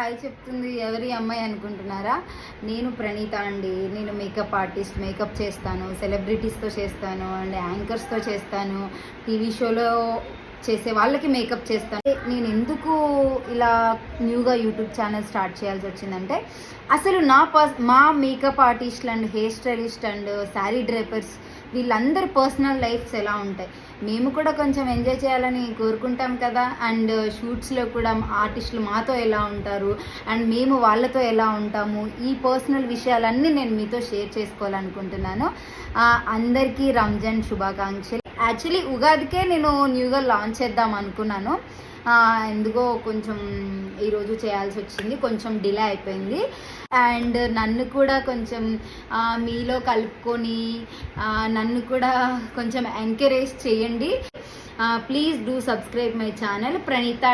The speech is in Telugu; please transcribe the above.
హాయ్ చెప్తుంది ఎవరి అమ్మాయి అనుకుంటున్నారా? నేను ప్రణీత అండి. నేను మేకప్ ఆర్టిస్ట్, మేకప్ చేస్తాను, సెలబ్రిటీస్తో చేస్తాను అండ్ యాంకర్స్తో చేస్తాను, టీవీ షోలో చేసే వాళ్ళకి మేకప్ చేస్తాను. నేను ఎందుకు ఇలా న్యూగా యూట్యూబ్ ఛానల్ స్టార్ట్ చేయాల్సి వచ్చిందంటే, అసలు మా మేకప్ ఆర్టిస్టులు and hair stylist and sari drapers వీళ్ళందరి పర్సనల్ లైఫ్స్ ఎలా ఉంటాయి, మేము కూడా కొంచెం ఎంజాయ్ చేయాలని కోరుకుంటాం కదా. అండ్ షూట్స్లో కూడా ఆర్టిస్టులు మాతో ఎలా ఉంటారు అండ్ మేము వాళ్ళతో ఎలా ఉంటాము, ఈ పర్సనల్ విషయాలన్నీ నేను మీతో షేర్ చేసుకోవాలనుకుంటున్నాను. అందరికీ రంజాన్ శుభాకాంక్షలు. యాక్చువల్లీ ఉగాదికే నేను న్యూగా లాంచ్ చేద్దాం అనుకున్నాను. ఎందుకో కొంచెం ఈరోజు చేయాల్సి వచ్చింది, కొంచెం డిలే అయిపోయింది. అండ్ నన్ను కూడా కొంచెం మీలో కలుపుకొని నన్ను కూడా కొంచెం ఎంకరేజ్ చేయండి. Please do subscribe my channel Praneetha